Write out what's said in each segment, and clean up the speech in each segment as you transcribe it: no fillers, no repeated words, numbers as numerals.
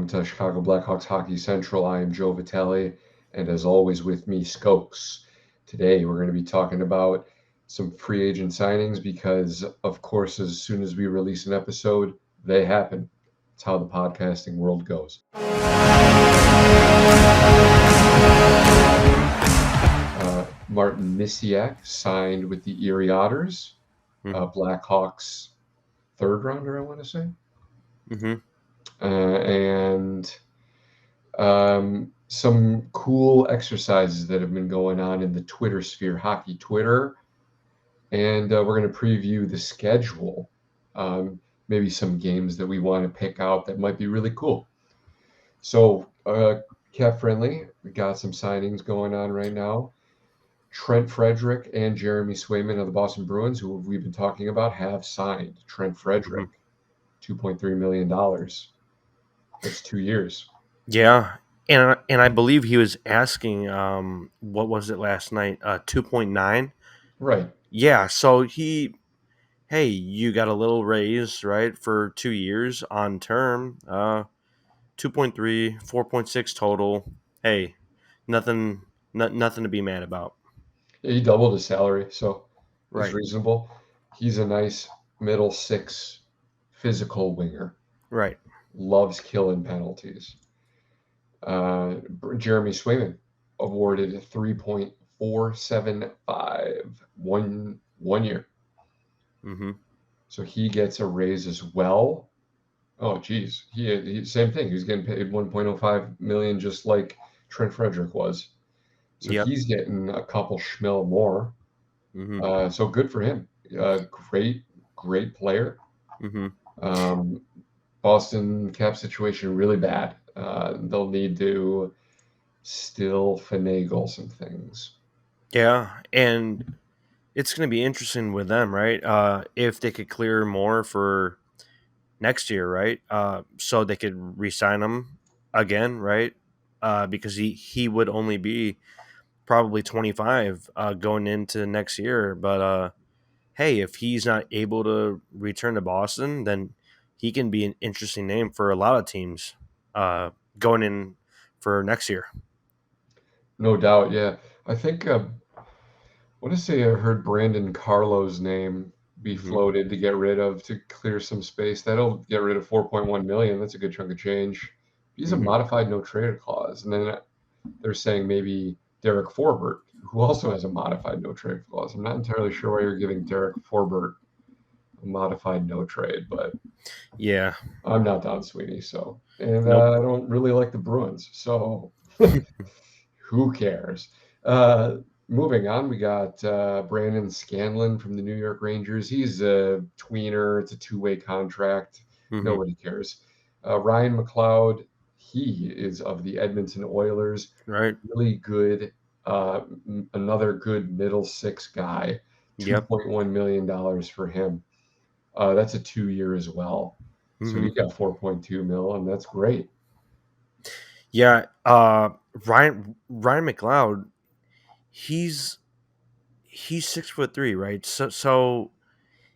Welcome to Chicago Blackhawks Hockey Central. I am Joe Vitali, and as always, with me, Skoks. Today, we're going to be talking about some free agent signings because, of course, as soon as we release an episode, they happen. It's how the podcasting world goes. Martin Misiak signed with the Erie Otters, Blackhawks third rounder, I want to say. And some cool exercises that have been going on in the Twitter sphere, hockey Twitter. And we're going to preview the schedule, maybe some games that we want to pick out that might be really cool. So, cap friendly, we got some signings going on right now. Trent Frederick and Jeremy Swayman of the Boston Bruins, who we've been talking about, have signed. Trent Frederick, $2.3 million. That's 2 years. Yeah, and I believe he was asking, what was it last night? 2.9. Right. Yeah, so you got a little raise, right, for 2 years on term. 2.3, 4.6 total. Hey, nothing to be mad about. Yeah, he doubled his salary, so it's Right. reasonable. He's a nice middle six physical winger. Right. Loves killing penalties. Jeremy Swayman awarded 3.475 one year. So he gets a raise as well. Oh, geez. He same thing. He was getting paid 1.05 million just like Trent Frederick was. So he's getting a couple schmil more. So good for him. Great player. Boston cap situation really bad. They'll need to still finagle some things. Yeah, and it's going to be interesting with them, right? If they could clear more for next year, right? So they could re-sign him again, right? Because he would only be probably 25 going into next year. But hey, if he's not able to return to Boston, then he can be an interesting name for a lot of teams going in for next year. No doubt, yeah. I think I want to say I heard Brandon Carlo's name be floated to clear some space. That'll get rid of 4.1 million. That's a good chunk of change. He's a modified no trade clause, and then they're saying maybe Derek Forbort, who also has a modified no trade clause. I'm not entirely sure why you're giving Derek Forbort a modified no trade, but yeah, I'm not Don Sweeney, so and nope. I don't really like the Bruins, so who cares? Moving on, we got Brandon Scanlon from the New York Rangers. He's a tweener. It's a two-way contract. Nobody cares. Ryan McLeod, he is of the Edmonton Oilers. Right. Really good. Another good middle six guy. $2.1 million for him. That's a 2 year as well. So he got 4.2 mil, and that's great. Yeah. Ryan McLeod, he's 6'3", right? So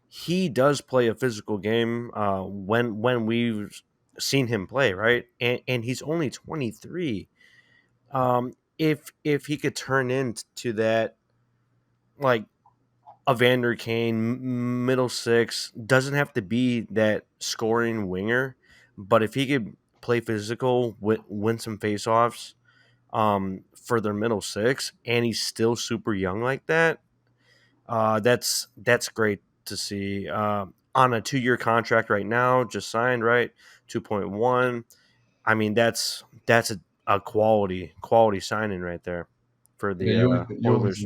he does play a physical game when we've seen him play, right? And he's only 23. If he could turn into that, like, Evander Kane, middle six, doesn't have to be that scoring winger, but if he could play physical, win some faceoffs for their middle six, and he's still super young like that, that's great to see. On a 2 year contract right now, just signed, right? 2.1. I mean, that's a quality signing right there for Yeah, the Oilers.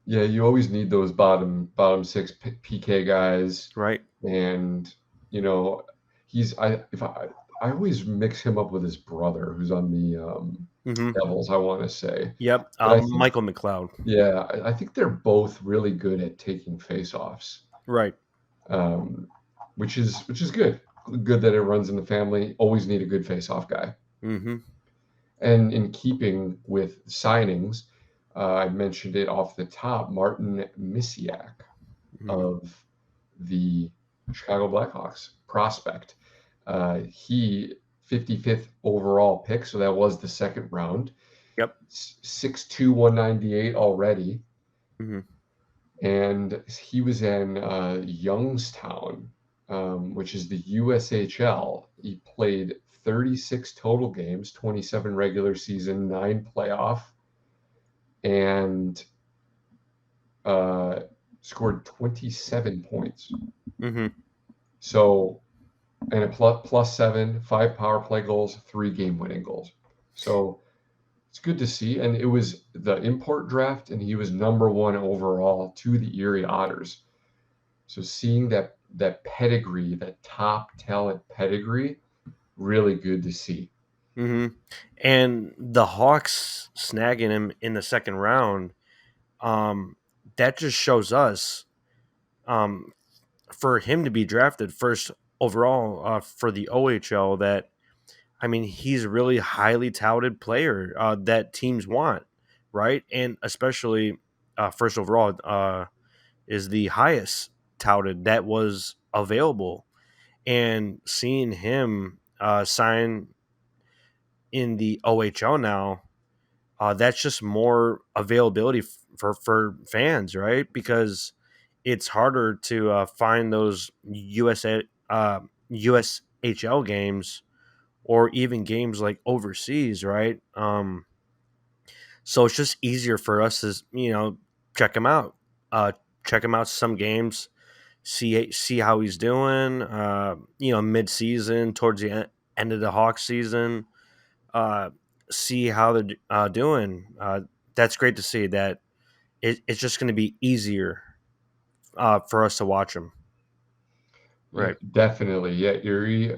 you always need those bottom six PK guys, Right. and you know I always mix him up with his brother who's on the Devils. I want to say, Yep. but I think Michael McLeod. I think they're both really good at taking faceoffs, Right. which is good. Good that it runs in the family. Always need a good faceoff guy. And in keeping with signings, I mentioned it off the top, Martin Misiak of the Chicago Blackhawks prospect. He 55th overall pick, so that was the second round. Yep. 6'2", 198 already. Hmm. And he was in Youngstown, which is the USHL. He played 36 total games, 27 regular season, 9 playoff, and uh, scored 27 points. Hmm. So, and a plus 7, 5 power play goals, 3 game winning goals. So it's good to see. And it was the import draft, and he was number 1 overall to the Erie Otters. So seeing that pedigree, that top talent pedigree, really good to see. Hmm. And the Hawks snagging him in the second round, um, that just shows us, um, for him to be drafted first overall for the OHL, that I mean he's a really highly touted player that teams want, right? And especially first overall is the highest touted that was available, and seeing him sign in the OHL now, that's just more availability for fans, right? Because it's harder to find those USHL games, or even games like overseas, right? So it's just easier for us to check him out, uh, check him out some games, see how he's doing. Mid season towards the end of the Hawks season, uh, see how they're doing. That's great to see that it's just going to be easier for us to watch them. Yeah, Right. definitely. Yeah, Erie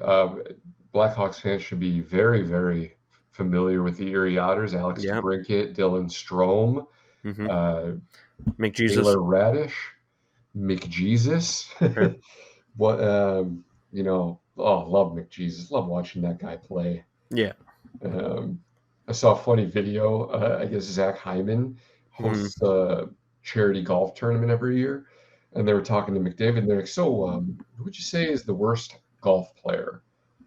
Blackhawks fans should be very, very familiar with the Erie Otters. Alex Yeah. DeBrincat, Dylan Strome, Mm-hmm. uh, McJesus. Taylor Radish, McJesus. Sure. What love McJesus. Love watching that guy play. Yeah. Um, I saw a funny video. I guess Zach Hyman Mm-hmm. hosts a charity golf tournament every year, and they were talking to McDavid. And they're like, "So, who would you say is the worst golf player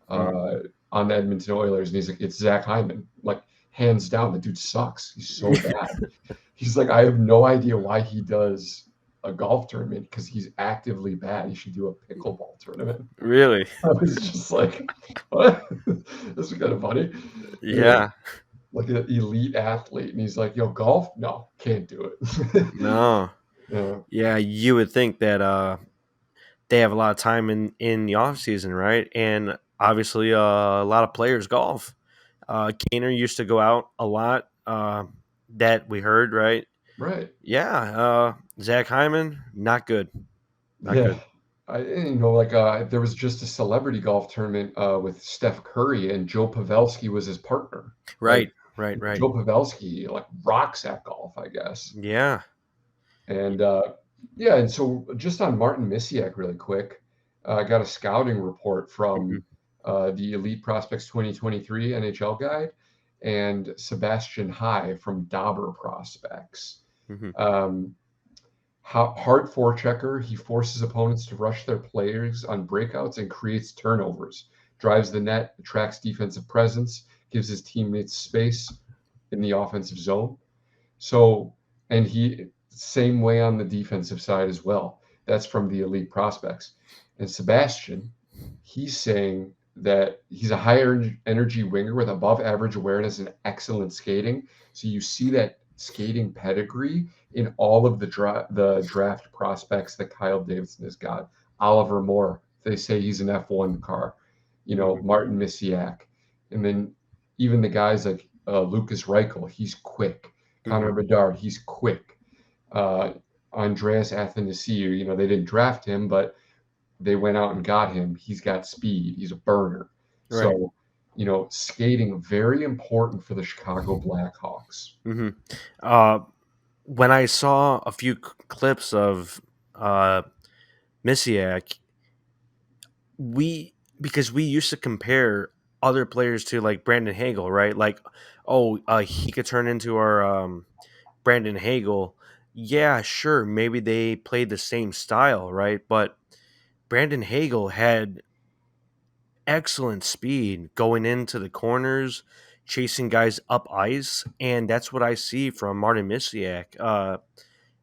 uh, on the Edmonton Oilers?" And he's like, "It's Zach Hyman. Like, hands down, the dude sucks. He's so bad." He's like, "I have no idea why he does a golf tournament because he's actively bad. He should do a pickleball tournament." Really? I was just like, "What?" This is kind of funny. Yeah, Yeah. like an elite athlete, and he's like, "Yo, golf? No, can't do it." No. Yeah, Yeah, you would think that they have a lot of time in the off season, right? And obviously, a lot of players golf. Kaner used to go out a lot. That we heard, right? right. Yeah. Zach Hyman, not good. Not Yeah, good. like there was just a celebrity golf tournament with Steph Curry, and Joe Pavelski was his partner. Like Right. Right. Right. Joe Pavelski, like rocks at golf, I guess. Yeah. And yeah, and so just on Martin Misiak, really quick, I got a scouting report Hmm. from the Elite Prospects 2023 NHL guide and Sebastian High from Dauber Prospects. Hmm. Um, hard forechecker, he forces opponents to rush their players on breakouts and creates turnovers, drives the net, attracts defensive presence, gives his teammates space in the offensive zone. So, and he same way on the defensive side as well. That's from the elite prospects. And Sebastian, he's saying that he's a higher energy winger with above average awareness and excellent skating. So you see that skating pedigree in all of the draft prospects that Kyle Davidson has got. Oliver Moore, they say he's an F1 car. Hmm. Martin Misiak, and then even the guys like Lucas Reichel, he's quick. Hmm. Connor Bedard, he's quick. Uh, Andreas Athanasiou, they didn't draft him, but they went out and got him. He's got speed. He's a burner. Right. So, skating very important for the Chicago Blackhawks. Hmm. Uh, when I saw a few clips of uh, Misiak, we because we used to compare other players to like Brandon Hagel, right? Like, oh, he could turn into our Brandon Hagel. Yeah, sure, maybe they played the same style, right? But Brandon Hagel had excellent speed going into the corners, chasing guys up ice, and that's what I see from Martin Misiak.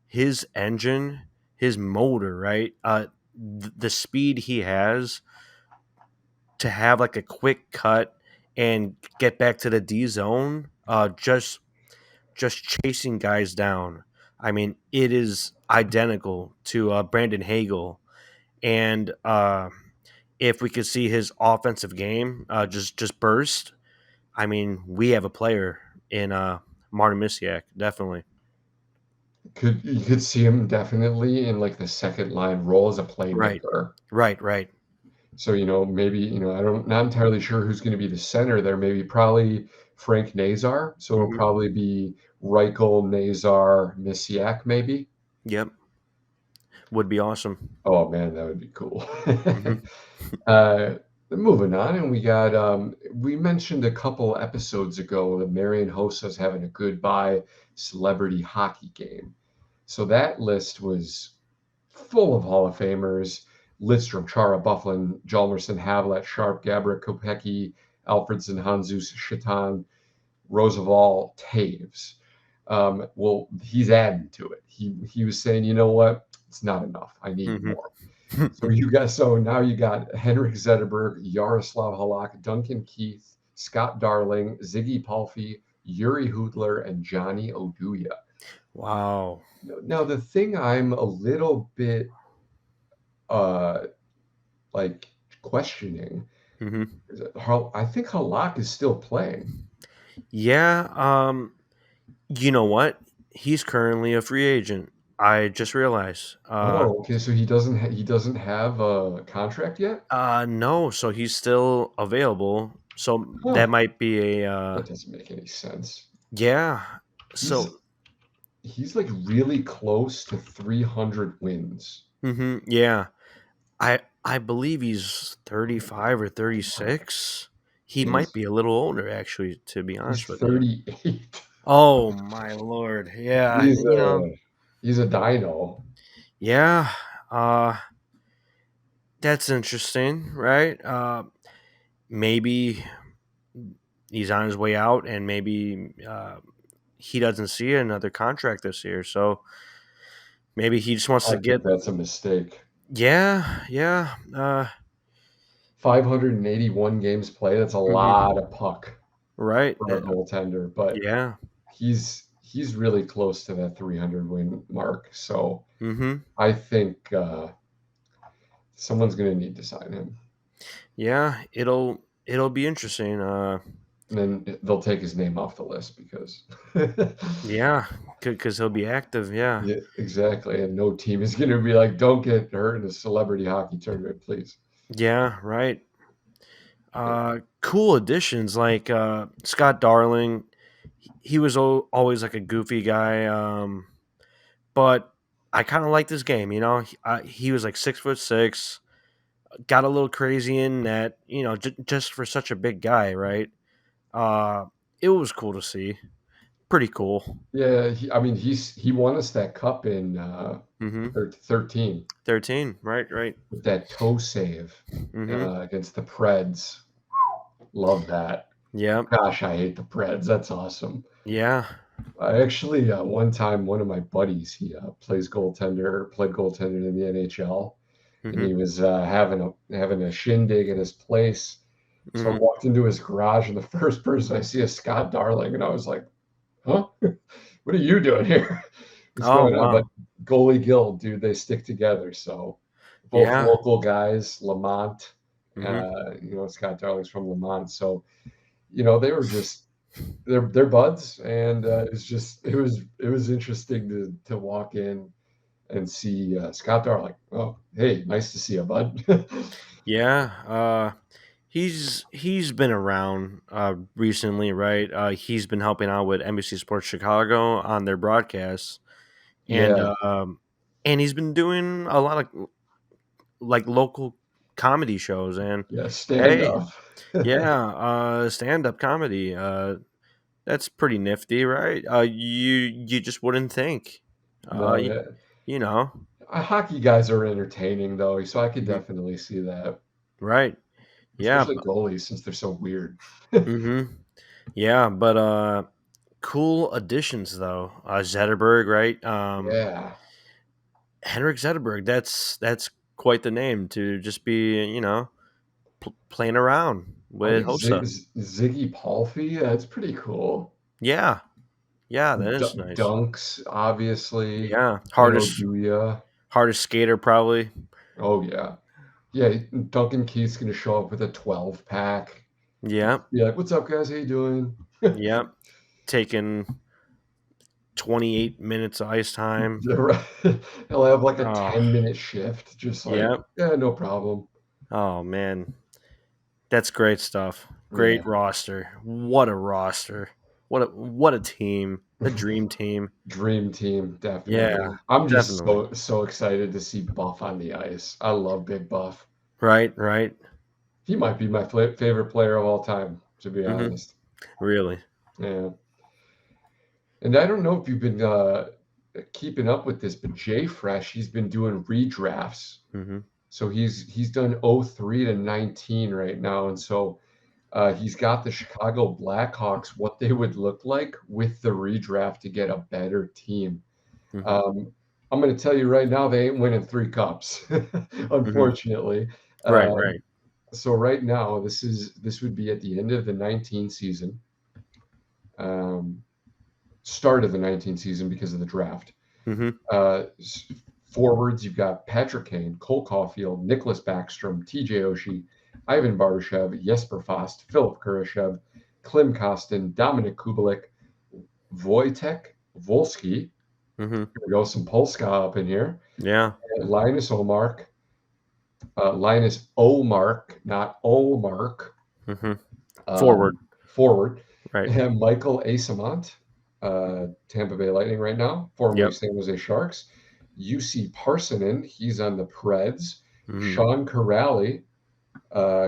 His engine, his motor, right? The speed he has to have like a quick cut and get back to the D zone, just chasing guys down. I mean, it is identical to Brandon Hagel, and if we could see his offensive game just burst, I mean, we have a player in Martin Misiak, definitely. You could see him definitely in like the second line role as a Right, playmaker. right. So, maybe, I don't not entirely sure who's going to be the center there. Maybe probably Frank Nazar. So it'll Hmm. probably be Reichel, Nazar, Misiak, maybe. Yep, would be awesome. Oh man, that would be cool. Hmm. uh, moving on, and we mentioned a couple episodes ago that Marian Hossa's having a goodbye celebrity hockey game. So that list was full of Hall of Famers: Lidstrom, Chara, Bufflin, Hjalmarsson, Havlat, Sharp, Gabrick, Kopecky, Alfredson, Hanzus, Shaitan, Roosevelt, Taves. Well, he's adding to it. He was saying, you know what? It's not enough. I need Hmm. more. So now you got Henrik Zetterberg, Yaroslav Halak, Duncan Keith, Scott Darling, Ziggy Palffy, Yuri Hoodler, and Johnny Oduya. Wow. Now the thing I'm a little bit uh like questioning Hmm. is that I think Halak is still playing. Yeah. You know what? He's currently a free agent. I just realized. Oh, okay. So he doesn't have a contract yet? No. So he's still available. So that Huh. might be a That doesn't make any sense. yeah. He's So he's like really close to 300 wins. yeah. I believe he's 35 or 36. He might He's be a little older, actually, to be he's honest with you. 38. Oh my lord. Yeah. He's a dino. Yeah. Uh, that's interesting, right? Maybe he's on his way out, and maybe he doesn't see another contract this year. So maybe he just wants I to think get. that's a mistake. Yeah. Yeah. 581 games played. That's a Mhm. lot of puck Right. for a goaltender, but Yeah. he's really close to that 300 win mark. So Mm-hmm. I think someone's going to need to sign him, Yeah. It'll be interesting. and then they'll take his name off the list because Yeah, because he'll be active. Yeah. yeah, exactly, and no team is going to be like, don't get hurt in a celebrity hockey tournament, please. Yeah. Right. Cool additions like Scott Darling. He was always like a goofy guy, but I kind of liked his game. You know, he was like 6'6", got a little crazy in that. You know, just for such a big guy, right? Uh, it was cool to see. Pretty cool. Yeah, I mean, he won us that cup in Mm-hmm. 13 13. Right. Right. with that toe save Mm-hmm. against the Preds. Love that. Yeah. Gosh, I hate the Preds. That's awesome. Yeah. I actually one time one of my buddies he played goaltender in the NHL, and Mm-hmm. he was having a shindig at his place. So I Mm-hmm. walked into his garage, and the first person I see is Scott Darling, and I was like, "Huh? What are you doing here? What's Oh going on?" But wow. goalie guild, dude, they stick together. So both Yeah. local guys, Lamont. Mm-hmm. Scott Darling's from Lamont, so they were just they're buds, and it was interesting to walk in and see Scott Darling. Oh, hey, nice to see you, bud. Yeah. He's been around recently, right? He's been helping out with NBC Sports Chicago on their broadcasts, and Yeah, he's been doing a lot of like local comedy shows. And yeah, stand hey, up. yeah, stand up comedy. That's pretty nifty, right? You just wouldn't think. Uh, No, you, yeah. you know, Hockey guys are entertaining though, so I could Mhm. definitely see that. Right? Yeah. especially goalies since they're so weird. Mm-hmm. Yeah, but cool additions though. Zetterberg, right? Yeah. Henrik Zetterberg. That's quite the name to just be, playing around Oh, with Hossa. Ziggy Palfy. That's pretty cool. Yeah, yeah, that is nice. Dunks, obviously. Yeah, And hardest Oduya. hardest skater probably. Oh, yeah. Yeah, Duncan Keith's going to show up with a 12 pack. Yeah, Be like, what's up, guys? How you doing? yeah. Taking 28 minutes of ice time. Yeah, right. He'll have like a Oh, 10-minute shift. Just like, yeah. yeah, no problem. Oh man, that's great stuff. Yeah. Great roster. What a roster. What a team. A dream team. Dream team, Yeah, definitely. I'm just definitely. so excited to see Buff on the ice. I love Big Buff. Right, right. He might be my favorite player of all time, to be Hmm. honest. Really. Yeah. And I don't know if you've been keeping up with this, but Jay Fresh, he's been doing redrafts. Hmm. So he's done 03 to 19 right now, and so he's got the Chicago Blackhawks what they would look like with the redraft to get a better team. Hmm. Um, I'm going to tell you right now, they ain't winning 3 cups, Hmm. unfortunately. Right, Um, right. so right now, this would be at the end of the 19 season, um, start of the 19 season because of the draft. Hmm. Uh, Forwards, you've got Patrick Kane, Cole Caulfield, Nicholas Backstrom, TJ Oshie, Ivan Barbashev, Jesper Fast, Philip Kurashev, Klim Kostin, Dominic Kubalik, Wojtek Volsky. Hmm. Here we go, some Polska up in here. Yeah. And Linus Omark, not Olmark, Hmm. Forward. um, forward. Right. And Michael Asamont, Tampa Bay Lightning right now, formerly Yep. San Jose Sharks. UC Parsonen, he's on the Preds. Hmm. Sean Corrali,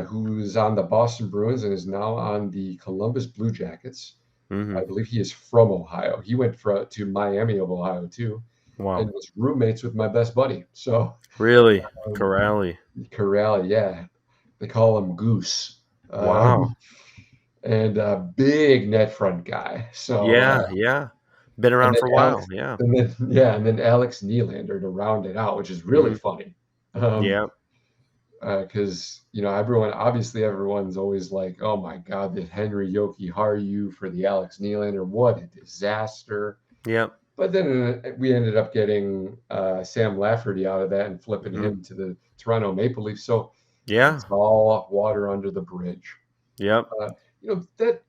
who's on the Boston Bruins and is now on the Columbus Blue Jackets. I Hmm. believe he is from Ohio. He went to Miami of Ohio too, and Wow. was roommates with my best buddy. So Really? um, Corrali. Corrali, yeah, they call him Goose, Wow. and a big net front guy. So Yeah, yeah. Been and around then for a Alex, while. Yeah. and then Alex Nylander to round it out, which is really Hmm. funny. Um, Yeah. because everyone's always like, "Oh my God, did Henry Yoki hire you for the Alex Nylander? What a disaster!" Yep. But then we ended up getting Sam Lafferty out of that and flipping Hmm. him to the Toronto Maple Leafs. So Yeah. it's all water under the bridge. Yep. You know that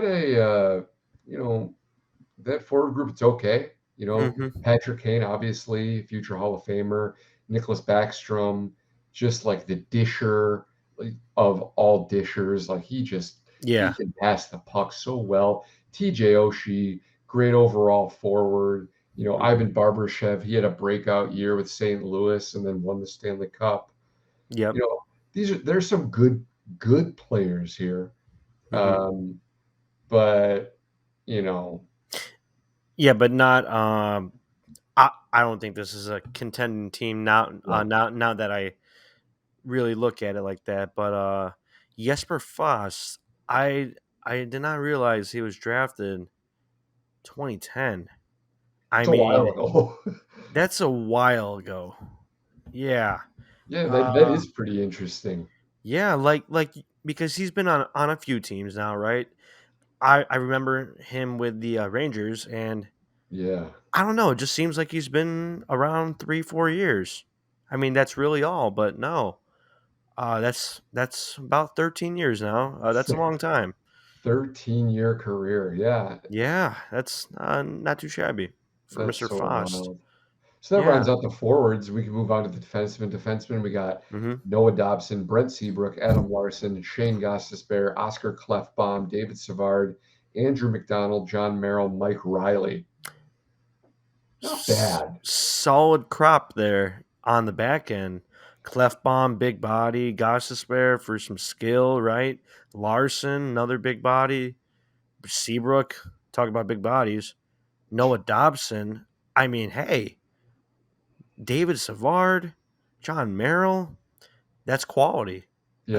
a you know that forward group, it's okay. Hmm. Patrick Kane, obviously, future Hall of Famer. Nicholas Backstrom, just like the disher, like, of all dishers. Like he Yeah. can pass the puck so well. TJ Oshie, great overall forward. Hmm. Ivan Barbashev, he had a breakout year with St. Louis and then won the Stanley Cup. Yep. You know, there's some good players here. Hmm. Um, but you know, Yeah, but not. I don't think this is a contending team now. no. Now that I really look at it like that, but Jesper Foss, I I did not realize he was drafted 2010. I It's a while mean, ago. that's a while ago. Yeah. Yeah, that Uh is pretty interesting. yeah, like because he's been on a few teams now, right? I remember him with the Rangers, and Yeah. I don't know. It just seems like he's been around 3 4 years. I mean, that's really all, but no. That's about 13 years now. That's a long time. 13-year career. Yeah, Yeah, that's not too shabby for that's Mr. so Fost. wild. So that Yeah. rounds out the forwards. We can move on to the defensemen. Defensemen, we got Hmm. Noah Dobson, Brent Seabrook, Adam Larson, Shane Gostisbehere, Oscar Clefbaum, David Savard, Andrew McDonald, John Merrill, Mike Riley. Not bad. Solid crop there on the back end. Clefbaum, big body. Gossespierre for some skill, right? Larson, another big body. Seabrook, talk about big bodies. Noah Dobson. I mean, hey, David Savard, John Merrill. That's quality. Yeah,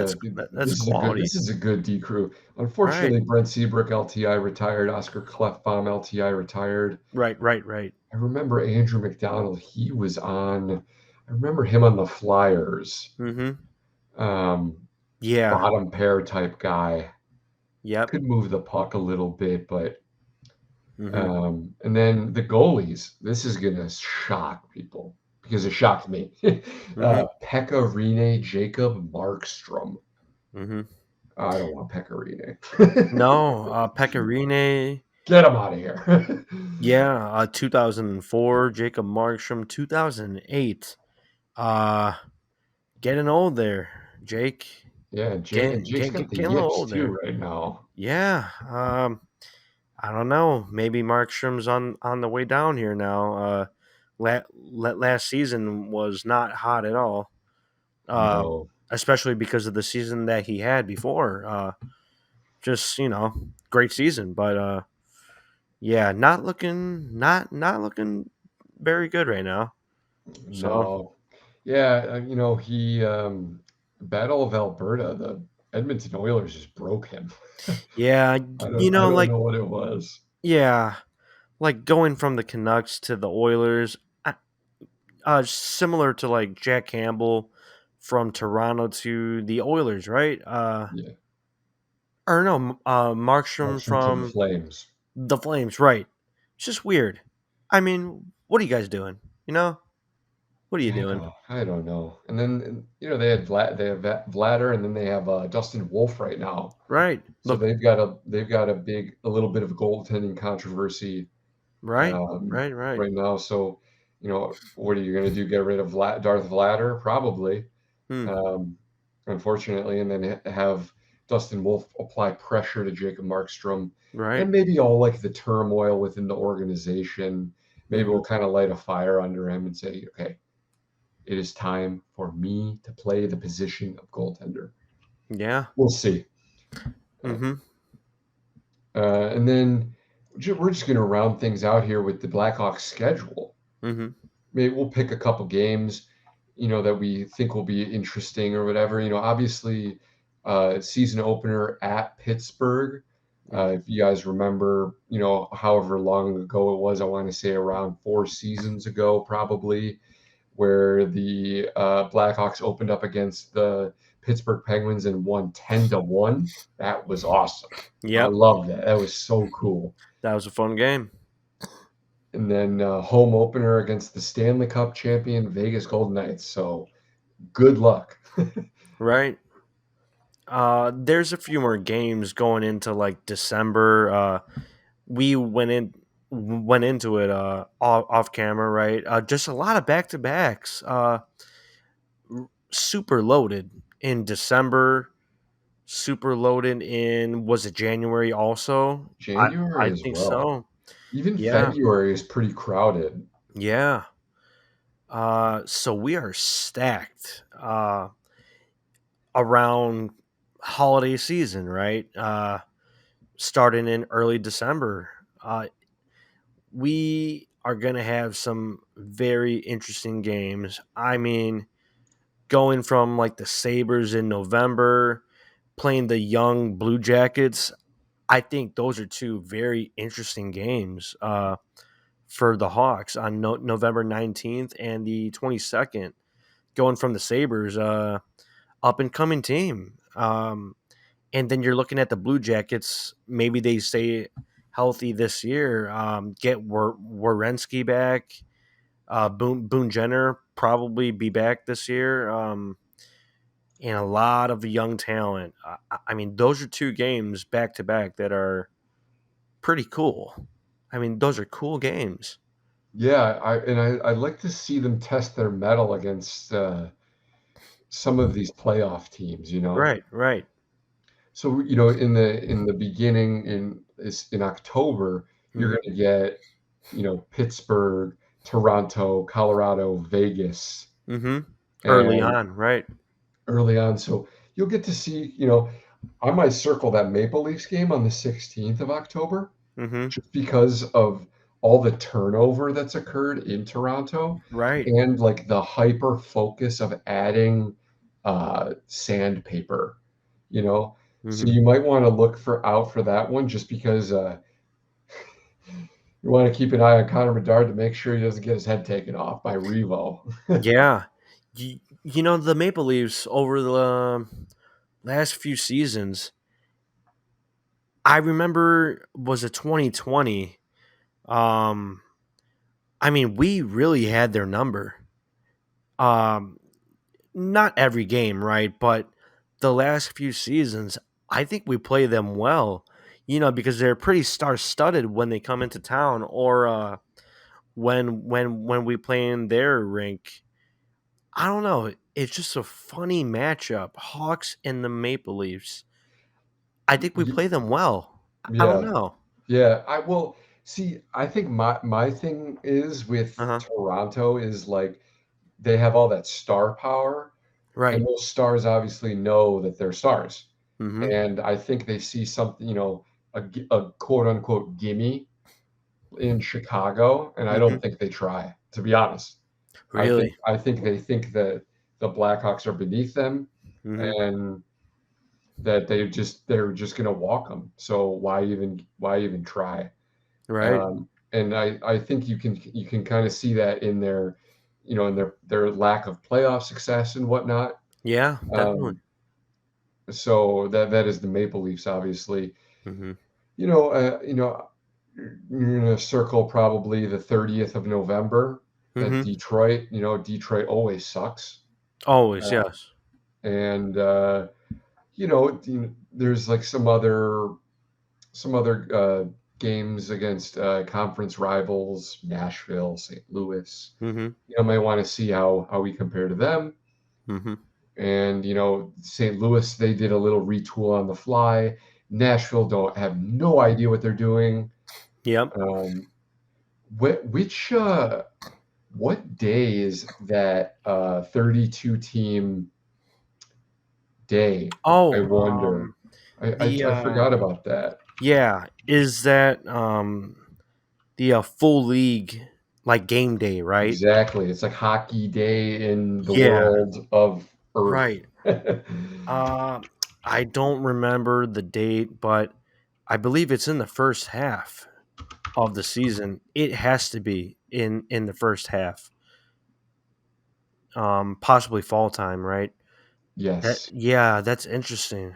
That's quality, this is a good D crew. right? Unfortunately, Brent Seabrook LTI retired. Oscar Clefbaum LTI retired. Right, right, right. I remember Andrew McDonald. He was on. I remember him on the Flyers. Mm-hmm. Um, Yeah. Bottom pair type guy. Yep. Could move the puck a little bit, but Mm-hmm. and then the goalies. This is gonna shock people because it shocked me. Mm-hmm. Pekka Rinne, Jacob Markstrom. Mm-hmm. I don't want Pekka Rinne. No, Pecorine. Get him out of here. Yeah, 2004. Jacob Markstrom, 2008. Uh, getting old there, Jake. Yeah, Jake's got the Getting a little yips old too there. right now. Yeah. I don't know. Maybe Markstrom's on the way down here now. Last season was not hot at all. No, Especially because of the season that he had before. Just great season, but yeah, not looking very good right now. So no. Yeah, he Battle of Alberta, the Edmonton Oilers just broke him. yeah, I don't like know what it was. yeah, like going from the Canucks to the Oilers, similar to like Jack Campbell from Toronto to the Oilers, right? Yeah, Or no, Markstrom Markstrom to the from Flames. the Flames, right? It's just weird. I mean, what are you guys doing? You know, what are you doing? I don't know. And then they had Vladder, and then they have Dustin Wolf right now. Right. So Look, they've got a little bit of a goaltending controversy right, right, right. right now. So what are you going to do? Get rid of Darth Vladder? Probably. Hmm. Um, Unfortunately, and then have Dustin Wolf apply pressure to Jacob Markstrom, Right. and maybe all like the turmoil within the organization. Maybe Hmm. we'll kind of light a fire under him and say, okay, it is time for me to play the position of goaltender. Yeah. We'll see. Uh, Hmm. and then we're just going to round things out here with the Blackhawks schedule. Hmm. Maybe we'll pick a couple games, that we think will be interesting or whatever. Obviously, season opener at Pittsburgh. Hmm. If you guys remember, however long ago it was, I want to say around 4 seasons ago, probably, where the Blackhawks opened up against the Pittsburgh Penguins and won 10-1. That was awesome. I Yep. love that. That was so cool. That was a fun game. And then home opener against the Stanley Cup champion Vegas Golden Knights. So good luck. Right. There's a few more games going into like December. We went into it off camera, right? Just a lot of back to backs. Super loaded in December. Super loaded in, was it January also? I January as think well. so. Even Yeah. February is pretty crowded. Yeah. So we are stacked around holiday season, right? Starting in early December. We are going to have some very interesting games. I mean, going from like the Sabres in November, playing the young Blue Jackets, I think those are two very interesting games for the Hawks on November 19th and the 22nd. Going from the Sabres, up and coming team. And then you're looking at the Blue Jackets. Maybe they stay healthy this year. Get Werenski back. Boone Jenner probably be back this year. And a lot of young talent. I mean, those are two games back to back that are pretty cool. I mean, those are cool games. Yeah, I'd like to see them test their mettle against some of these playoff teams. Right, right. So in the beginning in October, you're Hmm. going to get Pittsburgh, Toronto, Colorado, Vegas, Hmm. Early and on, right. early on. So you'll get to see. I might circle that Maple Leafs game on the 16th of October, Hmm. just because of all the turnover that's occurred in Toronto Right. and like the hyper focus of adding sandpaper, you know. So Mm-hmm. you might want to look out for that one, just because you want to keep an eye on Connor Bedard to make sure he doesn't get his head taken off by Revo. Yeah. The Maple Leafs over the last few seasons, I remember was it 2020. Um, I mean, we really had their number. Um, Not every game, right? But the last few seasons, I think we play them well. Because they're pretty star-studded when they come into town, or when we play in their rink. I don't know. It's just a funny matchup. Hawks and the Maple Leafs. I think we Y- play them well. I don't Yeah, know. yeah. I will see. I think my thing is with Uh huh. Toronto is like they have all that star power, and Right. those stars obviously know that they're stars. Mm-hmm. And I think they see something, a quote unquote gimme in Chicago, and I Mm-hmm. don't think they try, to be honest. Really. I think they think that the Blackhawks are beneath them, Mm-hmm. and that they're just gonna walk them. So why even try? Right. And I think you can kind of see that in their, in their lack of playoff success and whatnot. Yeah. Definitely. Um, so that is the Maple Leafs, obviously. Mm-hmm. You know, you're gonna circle probably the 30th of November at Mm-hmm. Detroit. Detroit always sucks. Always. Uh, Yes. and there's like some other games against conference rivals, Nashville, St. Louis. Mm-hmm. Might want to see how we compare to them. Mm-hmm. And St. Louis, they did a little retool on the fly. Nashville don't have no idea what they're doing. Yep. Um, which what day is that 32 team day? I Oh. wonder. The I forgot about that. Yeah. Is that the full league like game day, right? Exactly. It's like hockey day in the Yeah. world of Earth. Right. Uh, I don't remember the date, but I believe it's in the first half of the season. It has to be in the first half. Possibly fall time, right? Yes. Yeah, that's interesting.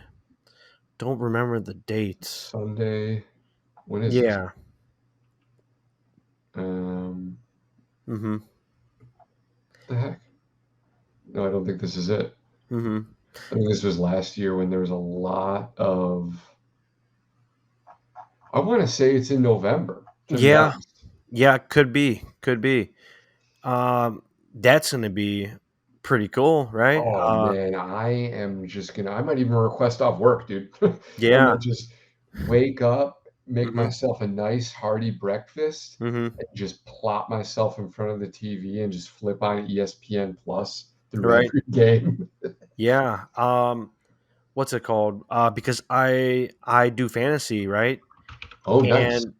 Don't remember the dates. Sunday. When is this? Yeah. Um, Mhm. the heck? No, I don't think this is it. Mhm. I think this was last year when there was a lot of. I want to say it's in November, to be Yeah. honest. Yeah, could be. Could be. That's going to be pretty cool, right? Oh man, I might even request off work, dude. I Yeah. might just wake up, make Mhm. myself a nice hearty breakfast, Mhm. and just plop myself in front of the TV and just flip on ESPN Plus through Right. every game. Yeah. What's it called? Because I do fantasy, right? Oh, nice. And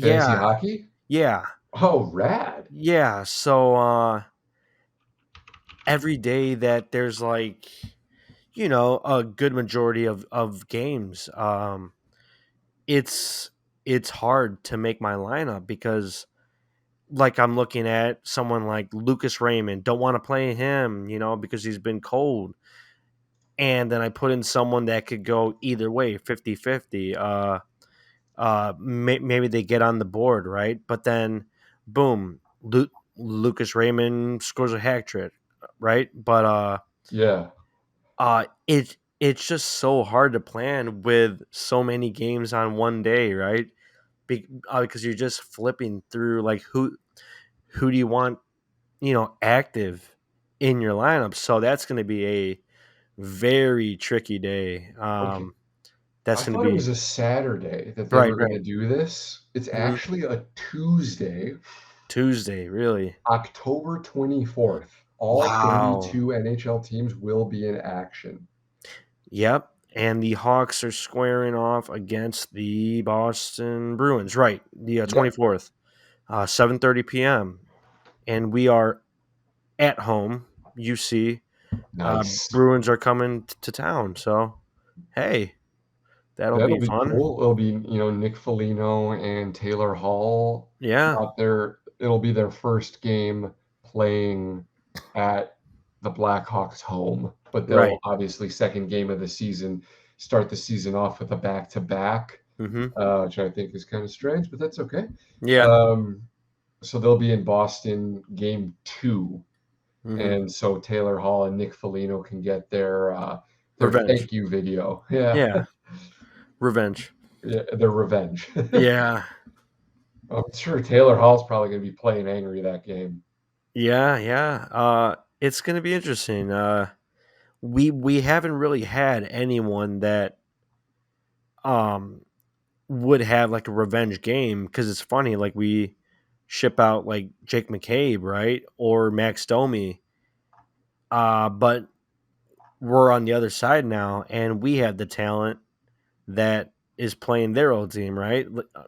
Fantasy yeah, hockey? yeah, Oh, rad. yeah. So every day that there's like a good majority of games, it's it's hard to make my lineup because like I'm looking at someone like Lucas Raymond, don't want to play him, because he's been cold. And then I put in someone that could go either way, 50-50. Maybe they get on the board, right? But then, boom, Lucas Raymond scores a hat trick, right? But Yeah. it's just so hard to plan with so many games on one day, right? Because you're just flipping through like who do you want, active in your lineup. So that's going to be a very tricky day. Okay. That's I going to thought it be was a Saturday that they right, were going to right. do this. It's Hmm. actually a Tuesday, Tuesday, really. October 24th. All Wow. 32 NHL teams will be in action. Yep. And the Hawks are squaring off against the Boston Bruins. Right. The Yep. 24th, 7:30 p.m. And we are at home, UC. Nice. Bruins are coming to town, so hey, that'll That'll be be fun. cool. It'll be, Nick Foligno and Taylor Hall Yeah, out there. It'll be their first game playing at the Blackhawks home, but they'll right. obviously second game of the season start the season off with a back-to-back, Mm-hmm. which I think is kind of strange, but that's okay. Yeah. Um, so they'll be in Boston game 2, Mm-hmm. and so Taylor Hall and Nick Foligno can get their Revenge. thank you video. Yeah, Yeah, revenge. yeah, their revenge. Yeah, I'm sure Taylor Hall's probably going to be playing angry that game. yeah, yeah. It's gonna be interesting. We haven't really had anyone that um would have like a revenge game because it's funny. Like we ship out like Jake McCabe, right, or Max Domi. But we're on the other side now, and we have the talent that is playing their old team, right?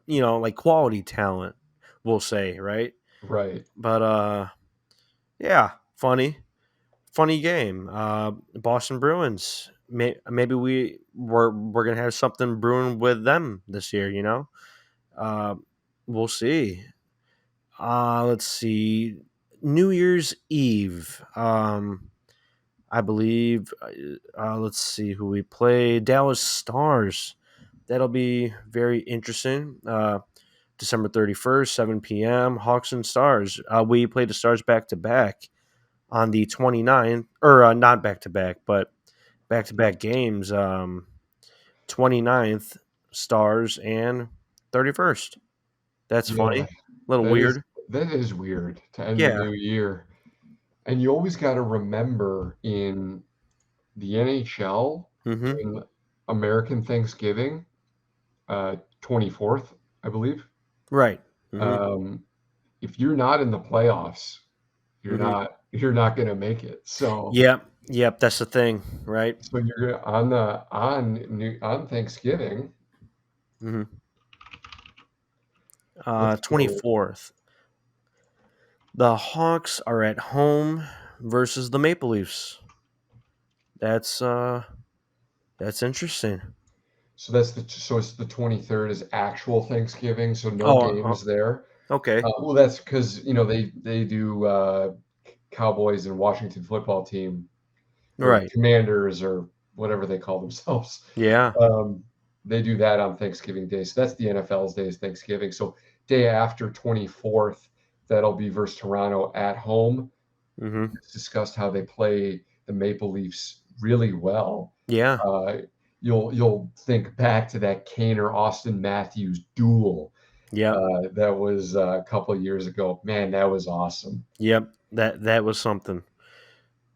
Like quality talent, we'll say, right? Right. But yeah, funny game. Boston Bruins. Maybe we're gonna have something brewing with them this year. Uh, we'll see. Let's see. New Year's Eve. I believe. Let's see who we play. Dallas Stars. That'll be very interesting. December 31st, 7 p.m. Hawks and Stars. We played the Stars back to back on the 29th, or not back to back, but back to back games. 29th, Stars, and 31st. That's Yeah, funny. A little that is weird. that is weird to end the Yeah. new year. And you always got to remember in the NHL, Mm-hmm. in American Thanksgiving, 24th, I believe. Right. Mm-hmm. Um, if you're not in the playoffs, Mm-hmm. you're not going to make it. So Yep. Yep. That's the thing, right? so you're on Thanksgiving. Mm-hmm. Let's go. 24th. The Hawks are at home versus the Maple Leafs. That's uh that's interesting. So it's the 23rd is actual Thanksgiving, so no Oh, games there. okay. Well, that's because they do Cowboys and Washington football team or the Right. Commanders or whatever they call themselves. Yeah. Um, they do that on Thanksgiving Day, so that's the NFL's day is Thanksgiving. So day after 24th, that'll be versus Toronto at home. Mm-hmm. It's discussed how they play the Maple Leafs really well. Yeah. Uh, you'll think back to that Kane or Austin Matthews duel Yep. that was a couple of years ago. Man, that was awesome. Yep. That was something.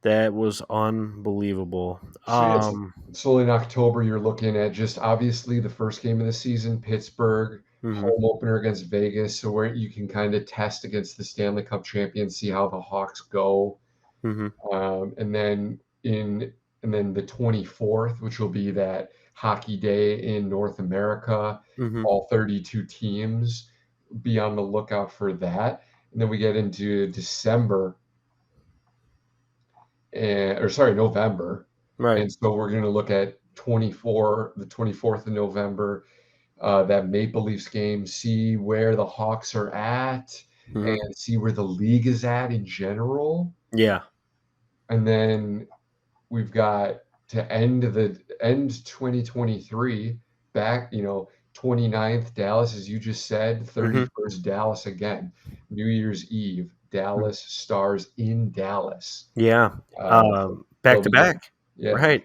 That was unbelievable. So yes, so in October you're looking at just obviously the first game of the season, Pittsburgh, Mhm. home opener against Vegas, so where you can kind of test against the Stanley Cup champions, see how the Hawks go. Mhm. And then the 24th, which will be that hockey day in North America, Mhm. all 32 teams, be on the lookout for that. And then we get into December or sorry, November. Right. And so we're going to look at the 24th of November, that Maple Leafs game, see where the Hawks are at Mhm. and see where the league is at in general. Yeah. And then we've got to end 2023 back, 29th Dallas, as you just said, Mhm. 31st Dallas again, New Year's Eve, Mhm. Dallas Stars in Dallas. Yeah. So Back they'll to be getting, back. yeah, Right.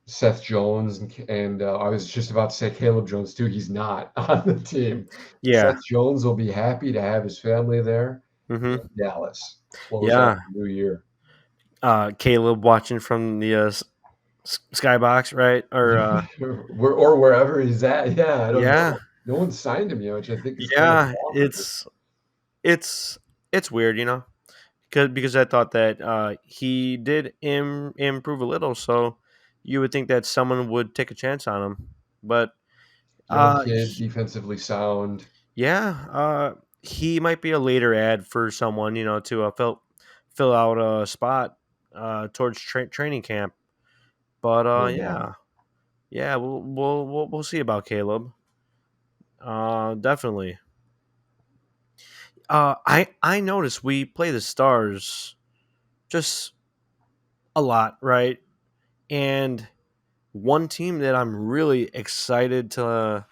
Seth Jones and I was just about to say Caleb Jones too. He's not on the team. Yeah. Seth Jones will be happy to have his family there in Mhm. Dallas to close out Yeah. the new year. Caleb watching from the skybox, right? Or Or wherever he's at. Yeah, I don't yeah. know. No one signed him yet, which I think is kind of Yeah. bonkers. It's weird, because I thought that he did improve a little, so you would think that someone would take a chance on him, but Young kid, he, defensively sound. yeah, he might be a later ad for someone, to fill out a spot towards training camp. But No doubt. yeah, yeah, we'll see about Caleb. Definitely. I noticed we play the Stars just a lot, right? And one team that I'm really excited to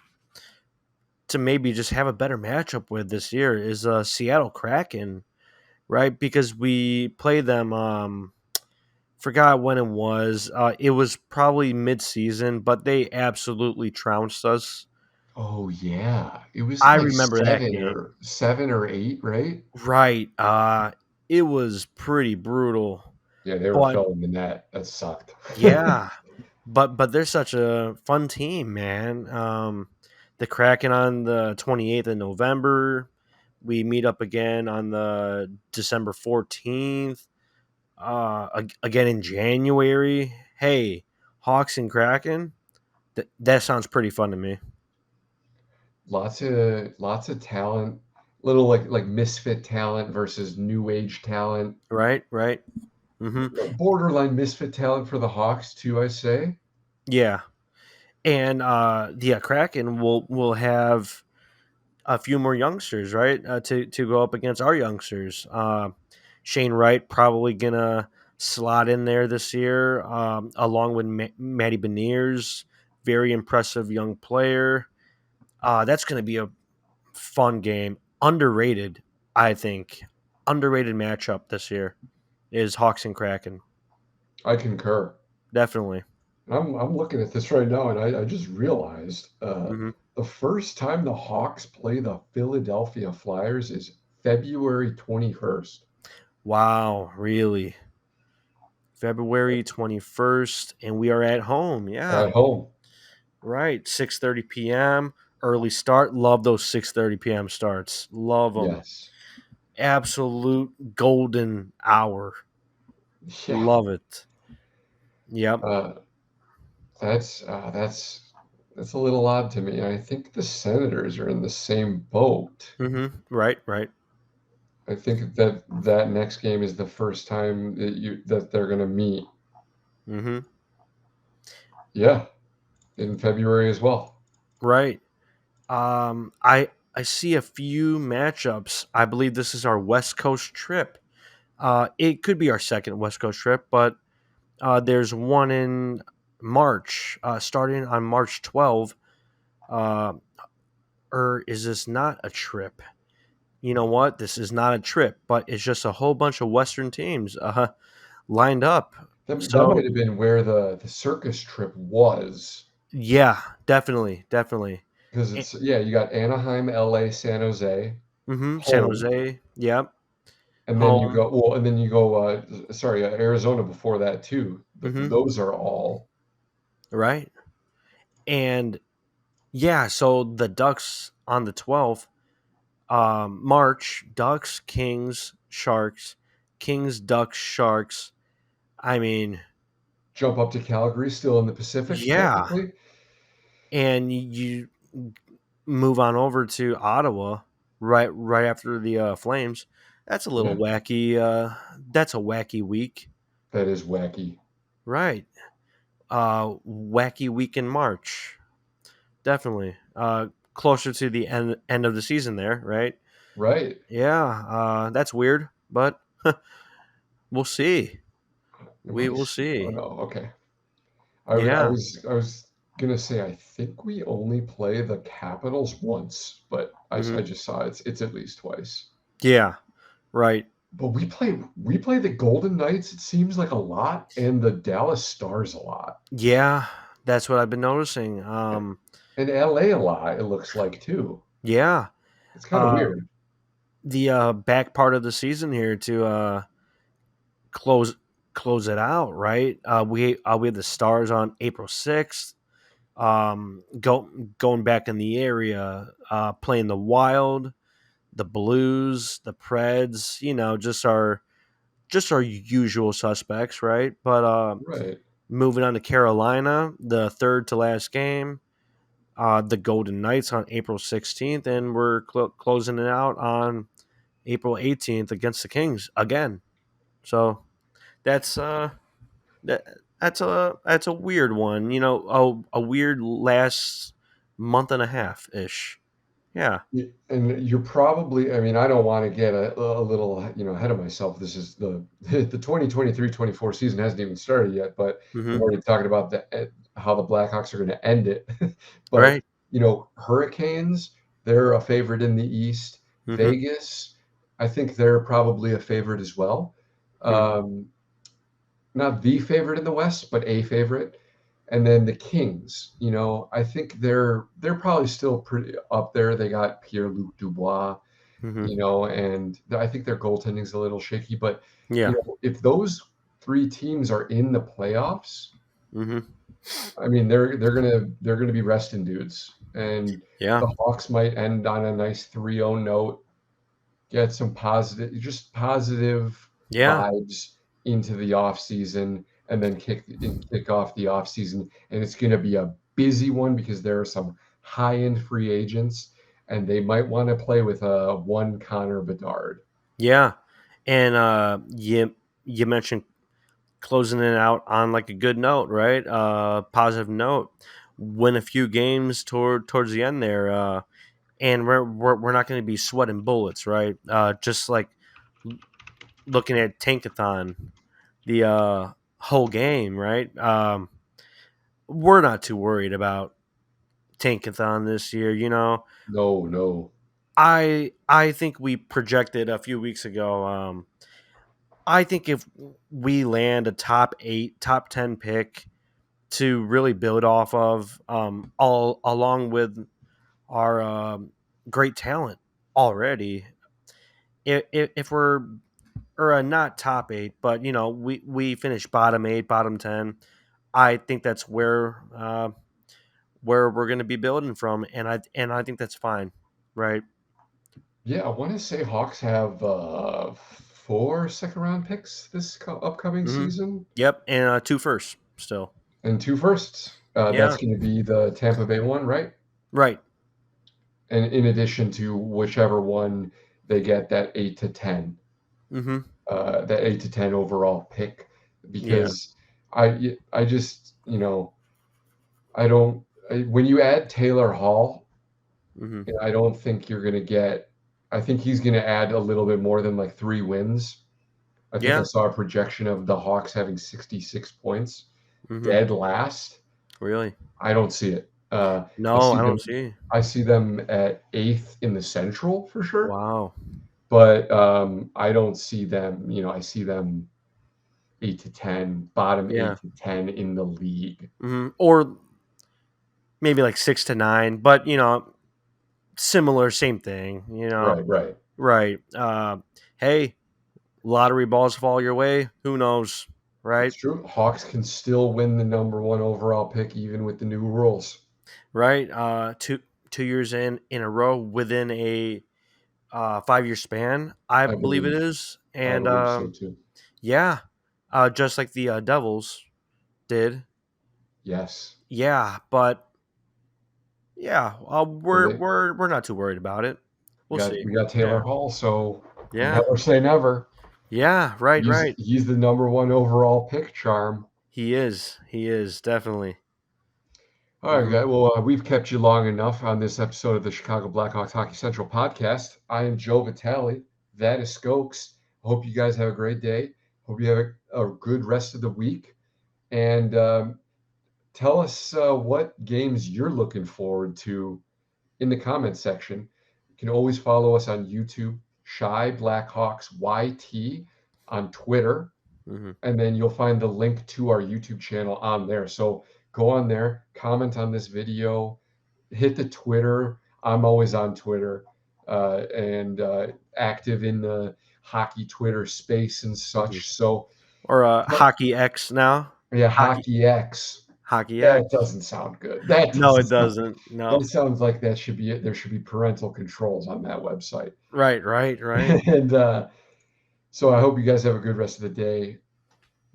maybe just have a better matchup with this year is Seattle Kraken, right? Because we play them. Forgot when it was. It was probably mid-season, but they absolutely trounced us. Oh yeah, it was I like remember that game. 7 or 8, right? Right. It was pretty brutal. Yeah, they were But filling the net. That sucked. yeah, but they're such a fun team, man. The Kraken on the 28th of November. We meet up again on the December 14th. Again in January. Hey, Hawks and Kraken. That sounds pretty fun to me. Lots of talent, little like misfit talent versus new age talent. Right, right. Mm-hmm. Borderline misfit talent for the Hawks too, I say. Yeah, and the Kraken will have a few more youngsters, right? To go up against our youngsters. Shane Wright probably gonna slot in there this year, along with Matty Beniers, very impressive young player. That's gonna be a fun game. Underrated, I think. Underrated matchup this year is Hawks and Kraken. I concur. Definitely. I'm looking at this right now, and I just realized Hmm. the first time the Hawks play the Philadelphia Flyers is February 21st Wow, really? February 21st, and we are at home. Yeah. at home. Right, 6:30 p.m. early start. Love those 6:30 p.m. starts. Love them. Yes. Absolute golden hour. Yeah. Love it. Yep. Uh, that's a little odd to me. I think the Senators are in the same boat. Right, right. I think that next game is the first time that they're going to meet. hmm Yeah, in February as well. Right. I see a few matchups. I believe this is our West Coast trip. It could be our second West Coast trip, but there's one in March, starting on March 12th. Uh, or is this not a trip? You know what? This is not a trip, but it's just a whole bunch of Western teams lined up. That So might have been where the circus trip was, yeah, definitely, definitely. because it's yeah, you got Anaheim, LA, San Jose, San home, Jose, yep, and then you home, go well, and then you go sorry, Arizona before that too. hmm Those are all right, and yeah. So the Ducks on the 12th, March, Ducks, Kings, Sharks, Kings, Ducks, Sharks. I mean, jump up to Calgary, still in the Pacific yeah, technically. and you move on over to Ottawa right after the Flames. That's a little Yeah, wacky. That's a wacky week, that is wacky. right? Wacky week in March, definitely. Closer to the end of the season there, right? Right. Yeah, that's weird, but we'll see. Am I? We will Oh see. no. Okay. Yeah. I was gonna say I think we only play the Capitals once, but I hmm just saw it's at least twice. Yeah. Right. But we play the Golden Knights, it seems like a lot, and the Dallas Stars a lot. Yeah. That's what I've been noticing. And LA a lot, it looks like too. Yeah. It's kind of Uh, weird. the back part of the season here to close close it out, right? We have the Stars on April 6th. Going back in the area, playing the Wild, the Blues, the Preds. You know, just our usual suspects, right? But Right. moving on to Carolina, the third to last game. The Golden Knights on April 16th, and we're closing it out on April 18th against the Kings again. So That's that that's a weird one. A weird last month and a half ish. Yeah. And you're probably, I mean, I don't want to get a little, ahead of myself. This is the 2023-24 season hasn't even started yet, but I'm Mm-hmm. already talking about how the Blackhawks are going to end it. But, Right. Hurricanes, they're a favorite in the East. Mm-hmm. Vegas, I think they're probably a favorite as well. Mm-hmm. Um, Not the favorite in the West, but a favorite. And then the Kings, I think they're probably still pretty up there. They got Pierre-Luc Dubois, Mm-hmm. and I think their goaltending's a little shaky. But Yeah. if those three teams are in the playoffs, Mm-hmm. I mean they're gonna be resting dudes, and Yeah. the Hawks might end on a nice 3-0 note, get some positive Yeah. vibes into the off season, and then kick off the off season. And it's going to be a busy one because there are some high end free agents, and they might want to play with a one Connor Bedard. Yeah. And you mentioned closing it out on like a good note, right? Positive note. Win a few games towards the end there, and we're not going to be sweating bullets, right? Just like looking at Tankathon, the whole game, right? We're not too worried about Tankathon this year. No, no. I think we projected a few weeks ago. I think if we land a top 8, top 10 pick to really build off of, all along with our great talent already, if we're or not top 8, but we finish bottom 8, bottom 10. I think that's where we're going to be building from, and I think that's fine, right? Yeah, I want to say Hawks have 4 second round picks this upcoming Hmm. season Yep, and two firsts still. and 2 firsts. That's Yeah, going to be the Tampa Bay one, right? right. And in addition to whichever one they get Hmm. that 8 to 10 overall pick, Yeah. because I just I don't when you add Taylor Hall, Hmm. I don't think you're gonna get. I think he's gonna add a little bit more than like 3 wins. I think I Yeah. saw a projection of the Hawks having 66 points, Hmm. dead last. Really? I don't see it. I No, see I them. don't see. I see them at eighth in the Central for sure. Wow. But I don't see them. I see them 8 to 10, bottom Yeah. 8 to 10 in the league. Or maybe like 6 to 9, but similar, same thing. Right, right. Right. Hey, lottery balls fall your way. Who knows? Right. It's true. Hawks can still win the number one overall pick even with the new rules. Right. Two years in a row within a 5 year span, I I believe it believe. is, I and believe so too. yeah, just like the Devils did. Yes. Yeah, but yeah, And we're not too worried about it. We'll see. we got Yeah. Taylor Hall, so Yeah. never say never. Yeah. Right. He's Right. he's the number one overall pick charm. He is. He is definitely. All right, Hmm. guys. Well, we've kept you long enough on this episode of the Chicago Blackhawks Hockey Central podcast. I am Joe Vitali. That is Skokes. I hope you guys have a great day. Hope you have a good rest of the week. And tell us what games you're looking forward to in the comments section. You can always follow us on YouTube, Shy Blackhawks YT, on Twitter, Hmm. and then you'll find the link to our YouTube channel on there. So go on there, comment on this video, hit the Twitter. I'm always on Twitter and active in the hockey Twitter space and Hmm. such. So Or Hockey X now. yeah, Hockey Hockey X. Hockey That X. doesn't sound good. That No, doesn't it sound. doesn't. No. That sounds like there should be parental controls on that website. Right. Right. Right. And so I hope you guys have a good rest of the day.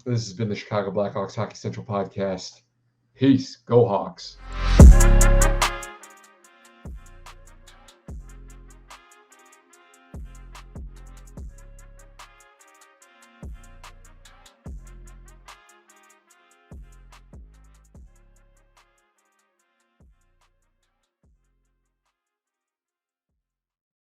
This has been the Chicago Blackhawks Hockey Central podcast. Peace. Go Hawks.